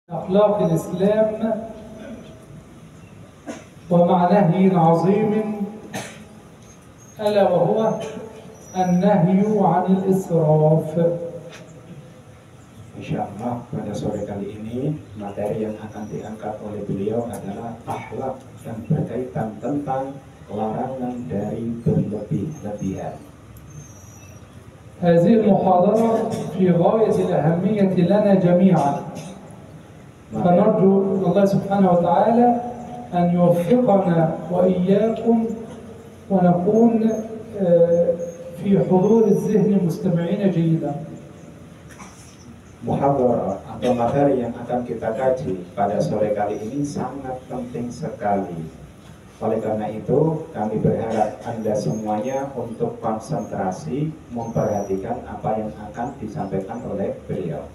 أخلاق الإسلام ومع نهي عظيم ألا وهو النهي عن الإسراف. Insyaallah pada sore kali ini materi yang akan diangkat oleh beliau adalah akhlak yang berkaitan tentang larangan dari berlebih-lebihan. هذه المحاضرة في غاية الأهمية لنا جميعا، فنرجو من الله سبحانه وتعالى أن يوفقنا وإياكم ونكون في حضور الذهن مستمعين جيدا. Muhadharah atau materi yang akan kita kaji pada sore kali ini sangat penting sekali. Oleh karena itu, kami berharap Anda semuanya untuk konsentrasi memperhatikan apa yang akan disampaikan oleh beliau.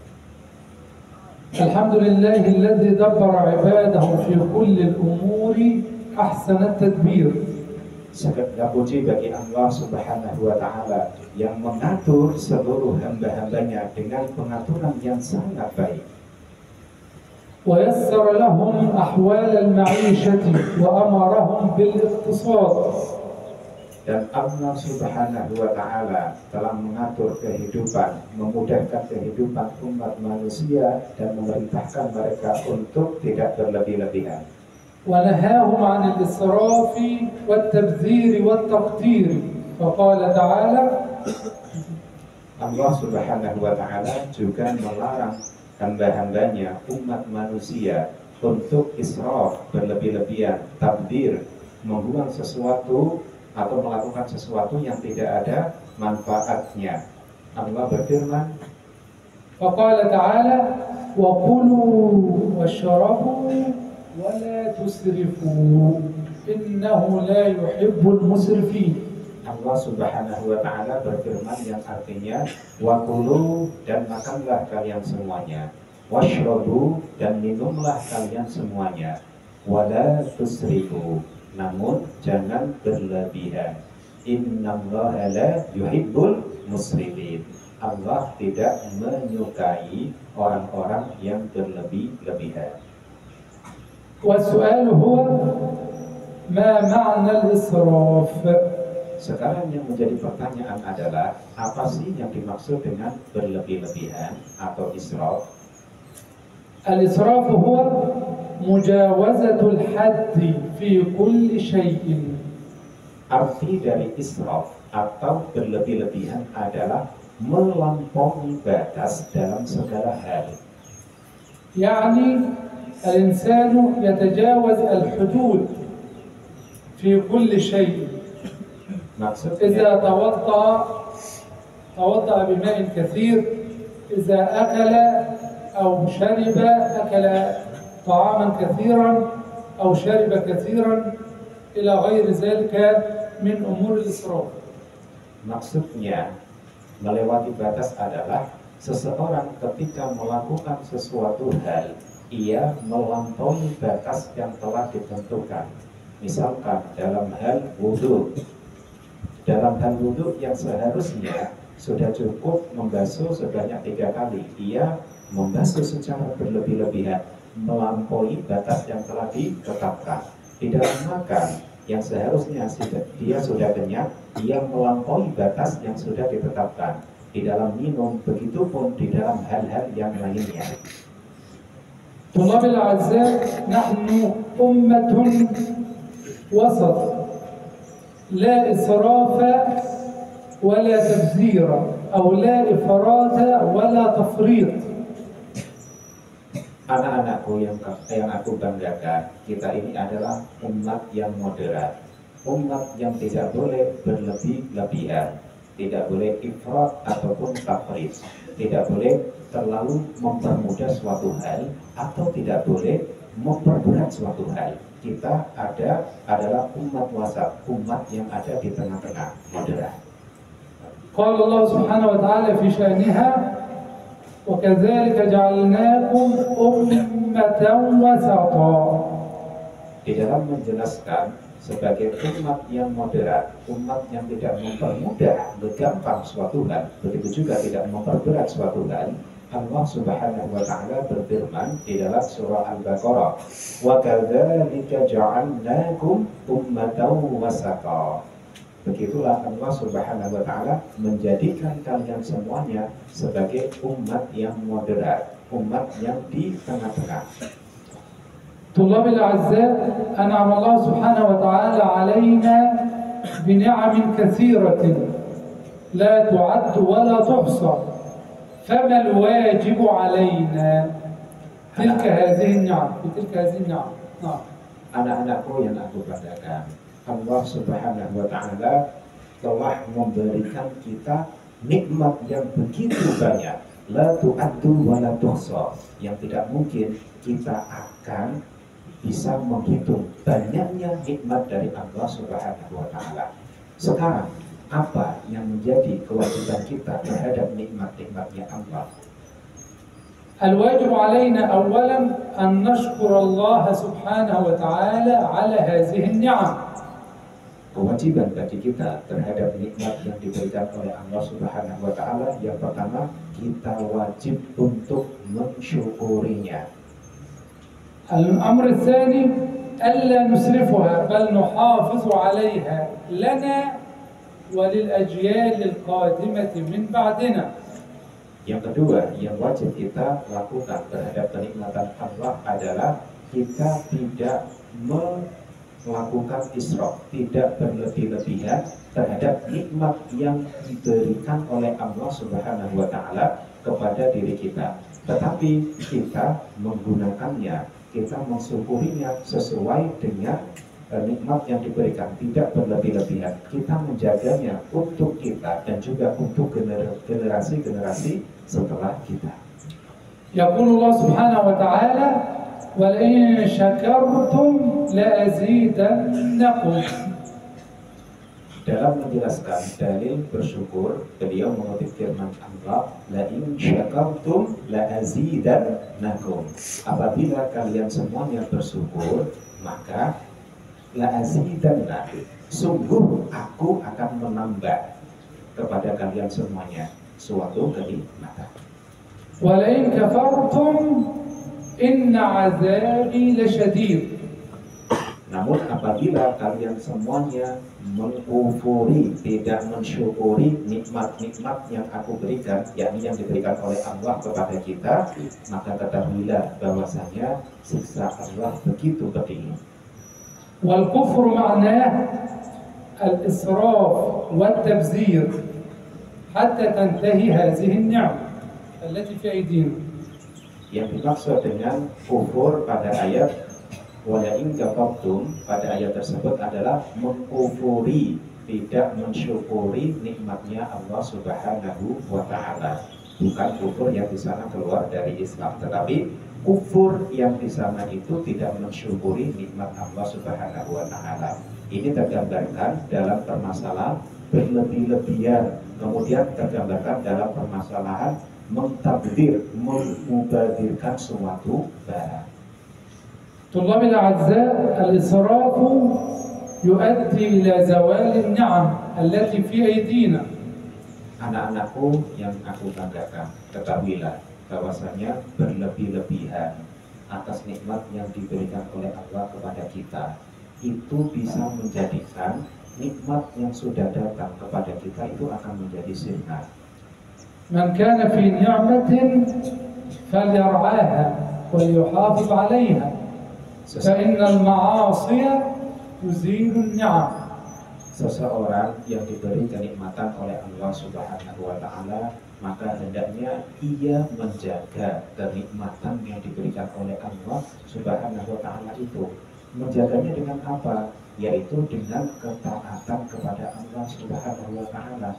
Alhamdulillah alladzi dabbara ibadahu fi kulli al-umuri ahsana at-tadbir. Segala puji bagi Allah Subhanahu wa Ta'ala yang mengatur seluruh hamba-hambanya dengan pengaturan yang sangat baik. ويسر لهم أحوال المعيشة وأمرهم بالاقتصاد. Dan Allah Subhanahu wa Ta'ala telah mengatur kehidupan, memudahkan kehidupan umat manusia dan memerintahkan mereka untuk tidak berlebih-lebihan. ونهاهم عن الإسراف والتبذير والتقتير، فقال تعالى Allah Subhanahu wa Ta'ala juga melarang hamba-hambanya umat manusia untuk israf, berlebih-lebihan, tabdir, membuang sesuatu atau melakukan sesuatu yang tidak ada manfaatnya. Allah berfirman, فقال تعالى وكلوا واشربوا ولا تسرفوا إنه لا يحب المسرفين. Allah Subhanahu wa Ta'ala berfirman yang artinya wakulu, dan makanlah kalian semuanya, washrabu, dan minumlah kalian semuanya, wala tusrifu, namun jangan berlebihan. Innallaha la yuhibbul musrifin. Allah tidak menyukai orang-orang yang berlebih-lebihan. والسؤال هو ما معنى الإسراف؟ Sekarang yang menjadi pertanyaan adalah apa sih yang dimaksud dengan berlebih-lebihan atau israf? الإسراف هو مجاوزة الحد في كل شيء. Arti dari israf atau berlebih-lebihan adalah melampaui batas dalam segala hal. يعني الإنسان يتجاوز الحدود في كل شيء. Maksudnya, إذا توضأ بماء كثير، إذا أكل أو شرب، أكل طعاما كثيرا أو شرب كثيرا إلى غير ذلك من أمور الإسراف. maksudnya melewati batas adalah seseorang ketika melakukan sesuatu hal, ia melampaui batas yang telah ditentukan. Misalkan dalam hal wudhu. Dalam hal wudhu yang seharusnya sudah cukup membasuh sebanyak 3 kali, ia membasuh secara berlebih-lebihan, melampaui batas yang telah ditetapkan. Di dalam makan yang seharusnya dia sudah kenyang, ia melampaui batas yang sudah ditetapkan. Di dalam minum, begitupun di dalam hal-hal yang lainnya. طلاب الأعزاء، نحن أمة وسط، لا إسراف ولا تبذير، أو لا إفراط ولا تفريط. Anak-anakku yang aku banggakan, kita ini adalah umat yang moderat, umat yang tidak boleh berlebih-lebihan, tidak boleh ifrat ataupun tafrid, tidak boleh terlalu mempermudah suatu hal atau tidak boleh memperberat suatu hal. Kita adalah umat wasat, umat yang ada di tengah-tengah, moderat. قال الله سبحانه وتعالى في شأنها وكذلك جعلناكم أمة وسطا. Di dalam menjelaskan sebagai umat yang moderat, umat yang tidak mempermudah gampang suatu hal, begitu juga tidak memperberat suatu hal, Allah Subhanahu wa taala berfirman di dalam surah Al-Baqarah, "Wa kadzalika ja'alnakum ummatan wasata." Begitulah Allah Subhanahu wa taala menjadikan kalian semuanya sebagai umat yang moderat, umat yang di tengah-tengah. طلاب الأعزاء، أنعم الله سبحانه وتعالى علينا بنعم كثيرة لا تعد ولا تحصى، فما الواجب علينا تلك هذه النعم بتلك هذه النعم؟ نعم. Anak-anakku yang aku banggakan, Allah Subhanahu wa taala telah memberikan kita nikmat yang begitu banyak, la tu'addu wa la tuhsa, yang tidak mungkin kita akan bisa menghitung banyaknya nikmat dari Allah Subhanahu wa taala. Sekarang, apa yang menjadi kewajiban kita terhadap nikmat-nikmatnya Allah? الواجب علينا أولا أن نشكر الله سبحانه وتعالى على هذه النعم. Kewajiban bagi kita terhadap nikmat yang diberikan oleh Allah Subhanahu wa taala, yang pertama, kita wajib untuk mensyukurinya. الأمر الثاني ألا نسرفها بل نحافظ عليها لنا وللأجيال القادمة من بعدنا. Yang kedua, yang wajib kita lakukan terhadap kenikmatan Allah adalah kita tidak melakukan israf, tidak berlebih-lebihan terhadap nikmat yang diberikan oleh Allah Subhanahu wa taala kepada diri kita. Tetapi kita menggunakannya, kita mensyukurinya sesuai dengan nikmat yang diberikan, tidak berlebih-lebihan. Kita menjaganya untuk kita dan juga untuk generasi-generasi setelah kita. يقول الله سبحانه وتعالى ولئن شكرتم لأزيدنكم. Dalam menjelaskan dalil bersyukur, beliau mengutip firman Allah, "La'in syakartum la'azidannakum." Apabila kalian semuanya bersyukur, maka la'azidannakum, sungguh aku akan menambah kepada kalian semuanya suatu kenikmatan. وَلَئِنْ كَفَرْتُمْ إِنَّ عَذَابِي لَشَدِيدٌ. Namun apabila kalian semuanya mengkufuri, tidak mensyukuri nikmat-nikmat yang aku berikan, yakni yang diberikan oleh Allah kepada kita, maka ketahuilah bahwasanya siksa Allah begitu pedih. والكفر معناه الإسراف والتبذير حتى تنتهي هذه النعمة التي في أيدينا. Yang dimaksud dengan kufur pada ayat walain kafartum, pada ayat tersebut adalah mengkufuri, tidak mensyukuri nikmatnya Allah Subhanahu wa taala. Bukan kufur yang di sana keluar dari Islam, tetapi kufur yang di sana itu tidak mensyukuri nikmat Allah Subhanahu wa taala. Ini tergambarkan dalam permasalahan berlebih-lebihan, kemudian tergambarkan dalam permasalahan mentabdir, memubadirkan suatu barang. طلاب الأعزاء، الإسراف يؤدي إلى زوال النعم التي في أيدينا. Anak-anakku yang aku banggakan, ketahuilah bahwasanya berlebih-lebihan atas nikmat yang diberikan oleh Allah kepada kita itu bisa menjadikan nikmat yang sudah datang kepada kita itu akan menjadi sirna. من كان في نعمة فليرعاها وليحافظ عليها فإن المعاصي تزيل النعم. Seseorang yang diberi kenikmatan oleh Allah Subhanahu wa taala, maka hendaknya ia menjaga kenikmatan yang diberikan oleh Allah Subhanahu wa taala itu. Menjaganya dengan apa? Yaitu dengan ketaatan kepada Allah Subhanahu wa taala.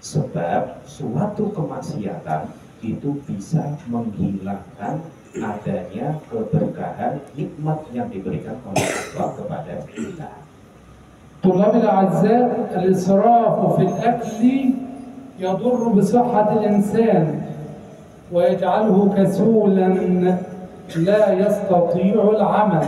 Sebab suatu kemaksiatan itu bisa menghilangkan adanya keberkahan nikmat yang diberikan oleh Allah kepada kita. طلاب الأعزاء، الإسراف في الأكل يضر بصحة الإنسان ويجعله كسولا لا يستطيع العمل.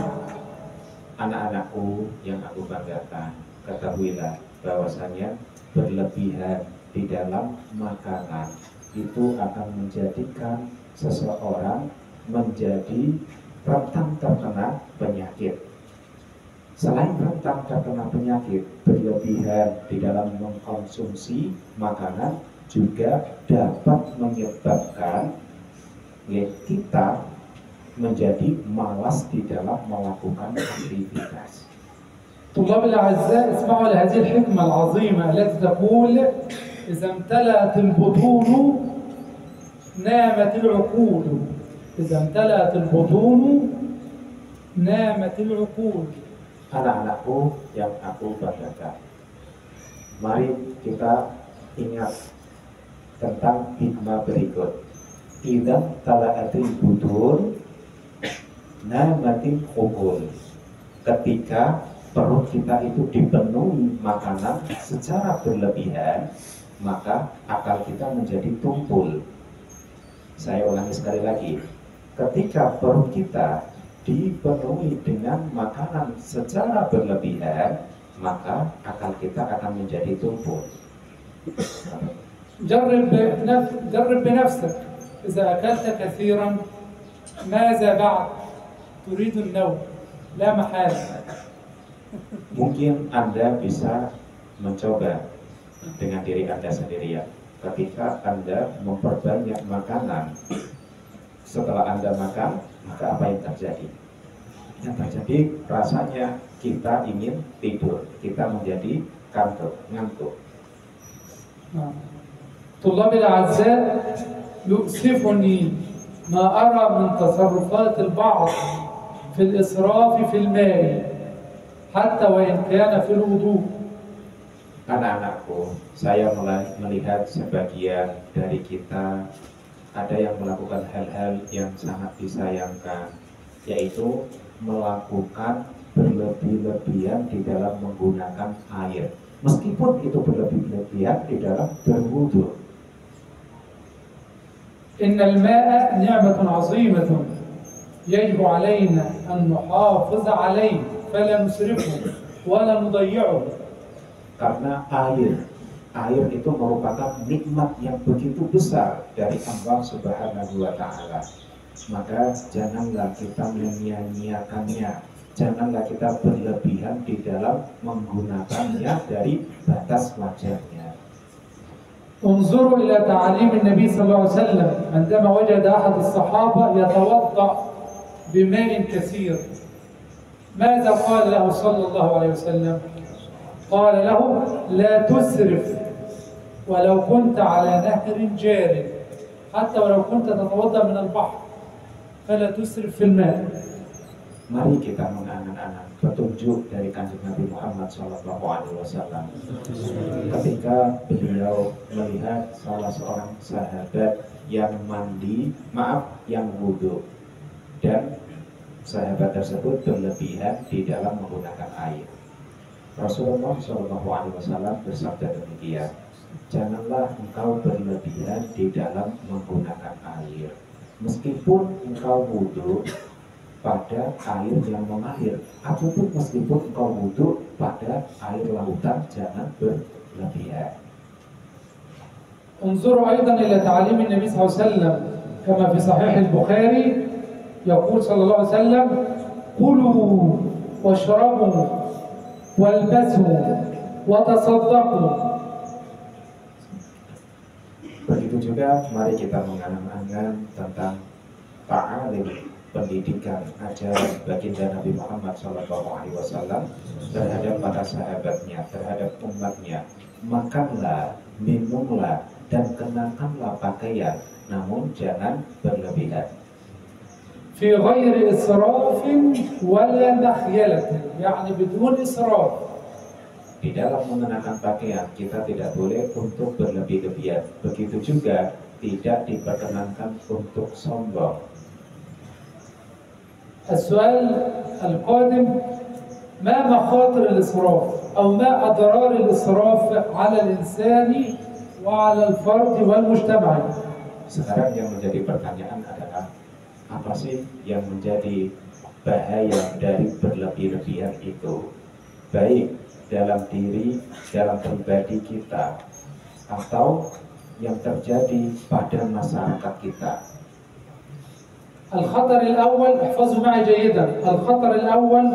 Anak-anakku yang aku banggakan, ketahuilah bahwasanya berlebihan di dalam makanan itu akan menjadikan seseorang menjadi rentan terkena penyakit. Selain rentan terkena penyakit, berlebihan di dalam mengkonsumsi makanan juga dapat menyebabkan kita menjadi malas di dalam melakukan aktivitas. طلاب الأعزاء اسمعوا لهذه الحكمة العظيمة التي تقول إذا امتلأت البطون نامت العقول. إذا امتلأت البطون نامت العقول. Anak-anakku yang aku banggakan, mari kita ingat tentang hikmah berikut. Idza tala'atil butun namatil uqul. Ketika perut kita itu dipenuhi makanan secara berlebihan, maka akal kita menjadi tumpul. Saya ulangi sekali lagi. Ketika perut kita dipenuhi dengan makanan secara berlebihan, maka akal kita akan menjadi tumpul. جرب بنفسك إذا أكلت كثيرا ماذا بعد؟ تريد النوم لا محالة. Mungkin Anda bisa mencoba dengan diri Anda sendirian. Ketika Anda memperbanyak makanan, setelah Anda makan, maka apa yang terjadi? Yang terjadi rasanya kita ingin tidur, kita menjadi ngantuk. طلاب الأعزاء يؤسفني ما أرى من تصرفات البعض في الإسراف في الماء حتى وإن كان في الوضوء. Anak-anakku, saya melihat sebagian dari kita ada yang melakukan hal-hal yang sangat disayangkan, yaitu melakukan berlebih-lebihan di dalam menggunakan air, meskipun itu berlebih-lebihan di dalam berwudu. إن الماء نعمة عظيمة يجب علينا أن نحافظ عليه فلا نسرفه ولا نضيعه. Karena air itu merupakan nikmat yang begitu besar dari Allah Subhanahu wa Ta'ala. Maka janganlah kita menyia-nyiakannya, janganlah kita berlebihan di dalam menggunakannya dari batas wajarnya. انظروا إلى تعاليم النبي صلى الله عليه وسلم عندما وجد أحد الصحابة يتوضأ بماء كثير. ماذا قال له صلى الله عليه وسلم؟ قال له لا تسرف ولو كنت على نهر جار، حتى ولو كنت تتوضأ من البحر فلا تسرف في الماء. Mari kita mengangan-angan petunjuk dari Kanjeng Nabi Muhammad SAW ketika beliau melihat salah seorang sahabat yang yang wudhu, dan sahabat tersebut berlebihan di dalam menggunakan air. Rasulullah SAW bersabda demikian, janganlah engkau berlebihan di dalam menggunakan air, meskipun engkau wudhu pada air yang mengalir, ataupun meskipun engkau wudhu pada air lautan, jangan berlebihan. انظروا أيضا إلى تعاليم النبي صلى الله عليه وسلم كما في صحيح البخاري يقول صلى الله عليه وسلم كلوا واشربوا والبسوا وتصدقوا. Begitu juga mari kita mengangan-angan tentang ta'alim, pendidikan, ajaran baginda Nabi Muhammad SAW terhadap para sahabatnya, terhadap umatnya. Makanlah, minumlah, dan kenakanlah pakaian, namun jangan berlebihan. في غير إسراف ولا مخيلة، يعني بدون إسراف. Di dalam mengenakan pakaian kita tidak boleh untuk berlebih-lebihan. Begitu juga tidak diperkenankan untuk sombong. السؤال القادم ما مخاطر الإسراف أو ما أضرار الإسراف على الإنسان وعلى الفرد والمجتمع. Sekarang yang menjadi pertanyaan adalah apa sih yang menjadi bahaya dari berlebih-lebihan itu, baik dalam pribadi kita atau yang terjadi pada masyarakat kita. الخطر الأول احفظوا معي جيدا، الخطر الأول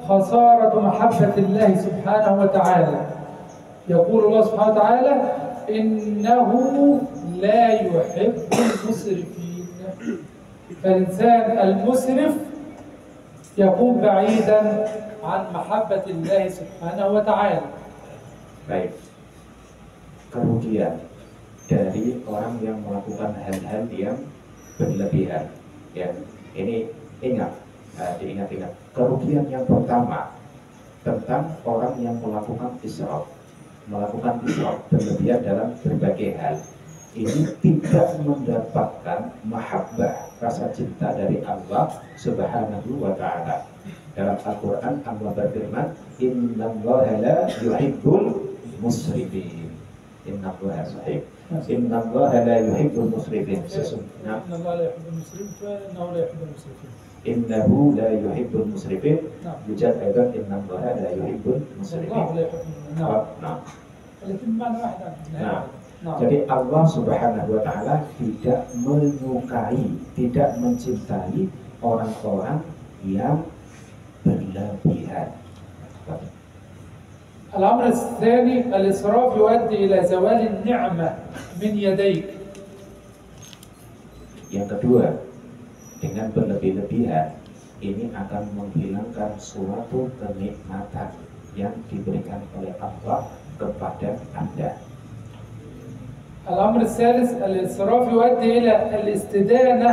خسارة محبة الله سبحانه وتعالى. يقول الله سبحانه وتعالى إنه لا يحب المسرفين. فالإنسان المسرف يكون بعيدا عن محبة الله سبحانه وتعالى. Baik. Kemudian dari orang yang melakukan hal-hal yang berlebihan, ya, ini diingat-ingat. Kerugian yang pertama tentang orang yang melakukan israf berlebihan dalam berbagai hal. Ini tidak mendapatkan mahabbah, rasa cinta dari Allah Subhanahu wa Ta'ala. Dalam Al-Quran Allah berfirman, Innallaha la yuhibbul musrifin. Innallaha la yuhibbul musrifin. Sesungguhnya Innahu la yuhibbul musrifin. Yujad ayat Innallaha la yuhibbul musrifin. Jadi Allah Subhanahu wa Ta'ala tidak menyukai, tidak mencintai orang-orang yang berlebihan. الأمر الثاني الإسراف يؤدي إلى زوال النعمة من يديك. Yang kedua, dengan berlebih-lebihan ini akan menghilangkan suatu kenikmatan yang diberikan oleh Allah kepada Anda. الأمر الثالث الإسراف يؤدي إلى الاستدانة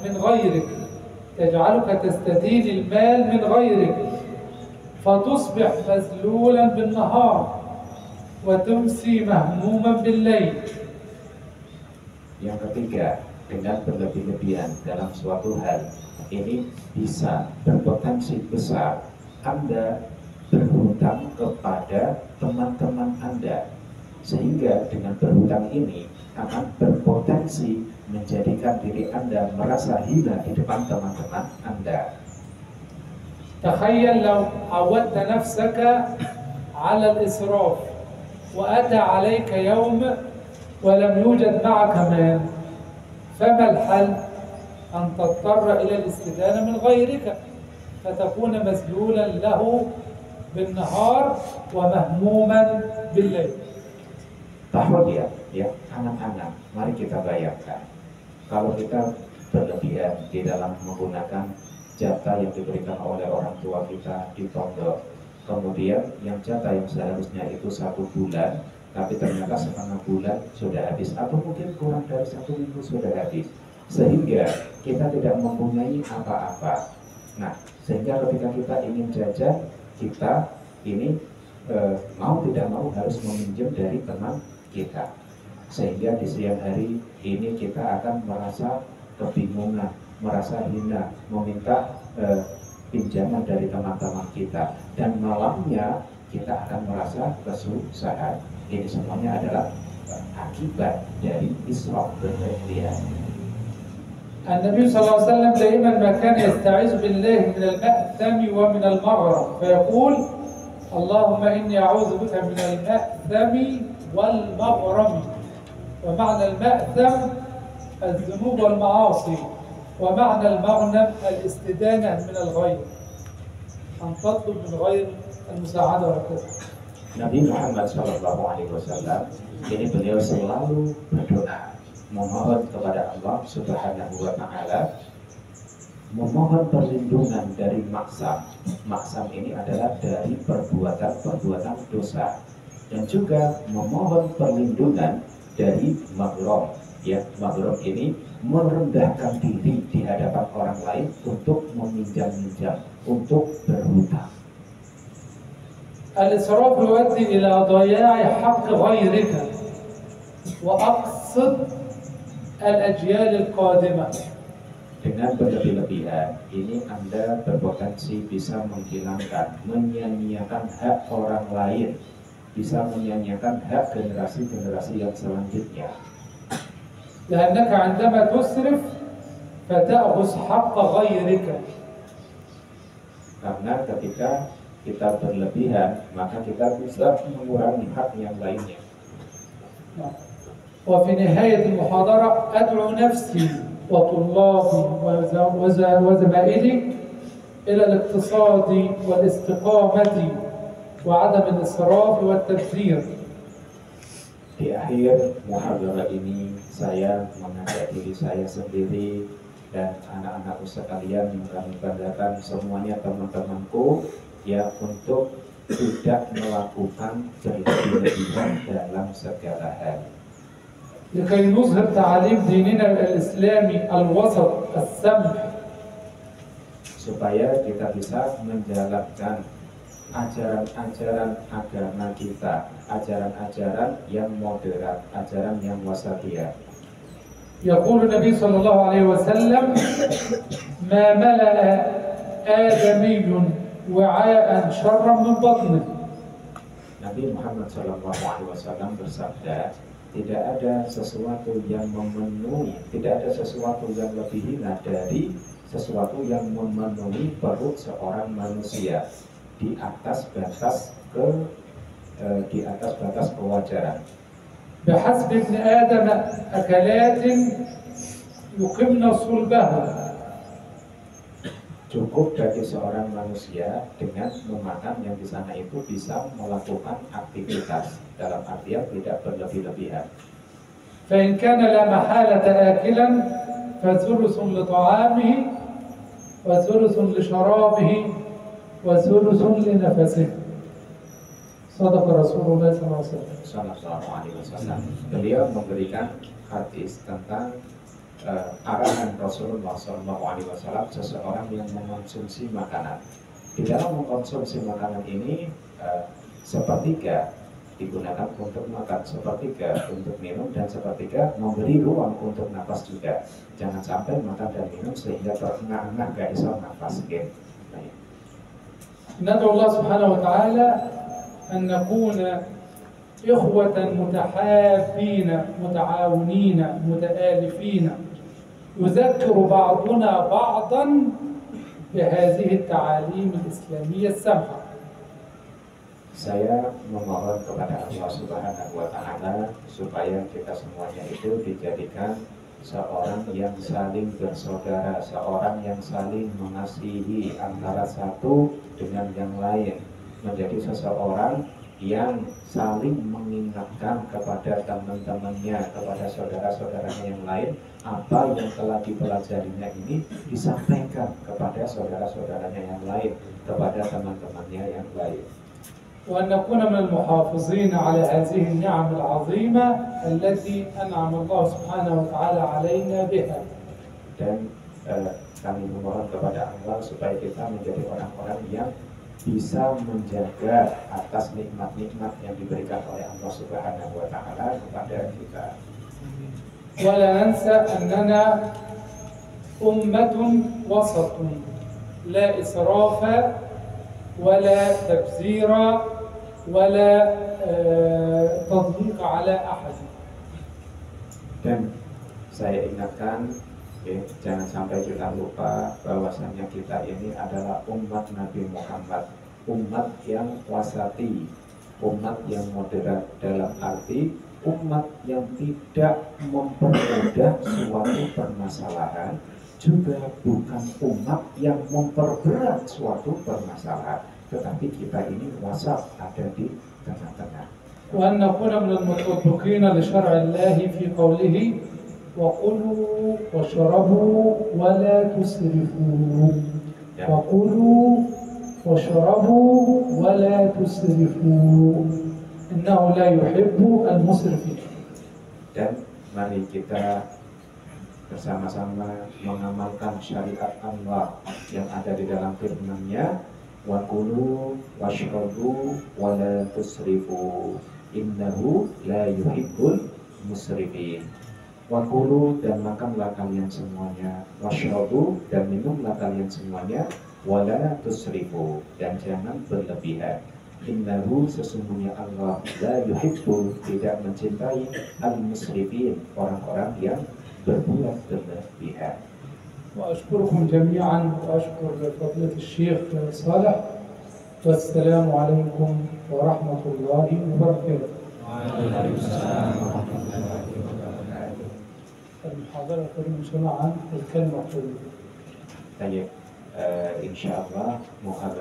من غيرك، يجعلك تستدين المال من غيرك فتصبح مذلولا بالنهار وتمسي مهموما بالليل. Yang ketiga, dengan berlebih-lebihan dalam suatu hal ini bisa berpotensi besar Anda berhutang kepada teman-teman Anda, sehingga dengan berhutang ini akan berpotensi menjadikan diri Anda merasa hina di depan teman-teman Anda. تخيل لو عودت نفسك على الإسراف وأتى عليك يوم ولم يوجد معك مال، فما الحل؟ أن تضطر إلى الاستدانة من غيرك فتكون مذلولا له بالنهار ومهموما بالليل. Tahun ya anak-anak, mari kita bayangkan kalau kita berlebihan di dalam menggunakan jatah yang diberikan oleh orang tua kita di pondok, kemudian yang jatah yang seharusnya itu 1 bulan, tapi ternyata setengah bulan sudah habis, atau mungkin kurang dari 1 minggu sudah habis, sehingga kita tidak mempunyai apa-apa. Nah, sehingga ketika kita ingin jajan, kita ini mau tidak mau harus meminjam dari teman kita, sehingga di siang hari ini kita akan merasa kebingungan, merasa hina, meminta pinjaman dari teman-teman kita, dan malamnya kita akan merasa kesusahan. Ini semuanya adalah akibat dari israf berlebihan. النبي صلى الله عليه وسلم دائما ما كان يستعيذ بالله من المأثم ومن المغرم فيقول اللهم إني أعوذ بك من المأثم والمغرم. ومعنى المأثم الذنوب والمعاصي، ومعنى المغنم الاستدانة من الغير، أن تطلب من غير المساعدة وهكذا. Nabi Muhammad SAW ini beliau selalu berdoa memohon kepada Allah Subhanahu wa Ta'ala, memohon perlindungan dari maksam. Maksam ini adalah dari perbuatan dosa, dan juga memohon perlindungan dari maghram. Ya, maghram ini merendahkan diri di hadapan orang lain untuk meminjam-minjam, untuk berhutang. الإسراف يؤدي إلى ضياع حق غيرك وأقصد الأجيال القادمة. Dengan berlebih-lebihan ini Anda berpotensi bisa menghilangkan, menyia-nyiakan hak orang lain, bisa menyia-nyiakan hak generasi-generasi yang selanjutnya. لأنك عندما تسرف فتأخذ حق غيرك. Karena ketika kita berlebihan, maka kita bisa mengurangi hak yang lainnya. وفي نهاية المحاضرة أدعو نفسي وطلابي وزمائلي إلى الاقتصاد والاستقامة وعدم الإسراف والتبذير. Di akhir muhadharah ini saya mengajak diri saya sendiri dan anak-anakku sekalian yang kami banggakan semuanya teman-temanku ya untuk tidak melakukan berlebih-lebihan dalam segala hal. لكي نظهر تعاليم ديننا الإسلامي الوسط السمح. Supaya kita bisa menjalankan ajaran-ajaran agama kita, ajaran-ajaran yang moderat, ajaran yang wasatiyah. يقول النبي صلى الله عليه وسلم: ما ملأ آدمي وعاء شرا من بطنه. Nabi Muhammad SAW bersabda, tidak ada sesuatu yang memenuhi, tidak ada sesuatu yang lebih hina dari sesuatu yang memenuhi perut seorang manusia di atas batas kewajaran. بحسب ابن آدم أكلات يقمن صلبه. Cukup bagi seorang manusia dengan memakan yang di sana itu bisa melakukan aktivitas dalam artian tidak berlebih-lebihan. فإن كان لا محالة آكلا فثلث لطعامه وثلث لشرابه وثلث لنفسه. صدق رسول الله صلى الله عليه وسلم. Beliau memberikan hadis tentang arahan Rasulullah SAW seseorang yang mengonsumsi makanan. Di dalam mengkonsumsi makanan ini sepertiga digunakan untuk makan, sepertiga untuk minum, dan sepertiga memberi ruang untuk nafas juga. Jangan sampai makan dan minum sehingga terengah-engah gak bisa nafas. ندعو الله سبحانه وتعالى أن نكون إخوة متحابين متعاونين متآلفين يذكر بعضنا بعضا بهذه التعاليم الإسلامية السمحة. Saya memohon kepada Allah Subhanahu wa Ta'ala supaya kita semuanya itu dijadikan seorang yang saling bersaudara, seorang yang saling mengasihi antara satu dengan yang lain, menjadi seseorang yang saling mengingatkan kepada teman-temannya, kepada saudara-saudaranya yang lain, apa yang telah dipelajarinya ini disampaikan kepada saudara-saudaranya yang lain, kepada teman-temannya yang lain. وأن نكون من المحافظين على هذه النعم العظيمة التي أنعم الله سبحانه وتعالى علينا بها. Dan kami memohon kepada Allah supaya kita menjadi orang-orang yang bisa menjaga atas nikmat-nikmat yang diberikan oleh Allah Subhanahu wa Ta'ala kepada kita. ولا ننسى أننا أمة وسط لا إسراف ولا تبذير ولا تضييق على أحد. Dan saya ingatkan, jangan sampai kita lupa bahwasanya kita ini adalah umat Nabi Muhammad, umat yang wasati, umat yang moderat, dalam arti umat yang tidak mempermudah suatu permasalahan, juga bukan umat yang memperberat suatu permasalahan, tetapi kita ini wasat, ada di tengah-tengah. وأن نكون من المطبقين لشرع الله في قوله وكلوا واشربوا ولا تسرفوا. وكلوا واشربوا ولا تسرفوا إنه لا يحب المسرفين. Dan mari kita bersama-sama mengamalkan syariat Allah yang ada di dalam firman-Nya, wa kulu washrabu wa la tusrifu innahu la yuhibbul musrifin. Wa kulu, dan makanlah kalian semuanya, washrabu, dan minumlah kalian semuanya, wa la tusrifu, dan jangan berlebihan. Innahu, sesungguhnya Allah, la yuhibbul, tidak mencintai al-musrifin, orang-orang yang berbuat berlebihan. وأشكركم جميعا وأشكر فضيلة الشيخ صالح والسلام عليكم ورحمة الله وبركاته. وعليكم السلام ورحمة الله وبركاته. المحاضرة الكريمة سماعا والكلمة الطويلة. طيب إن شاء الله محاضرة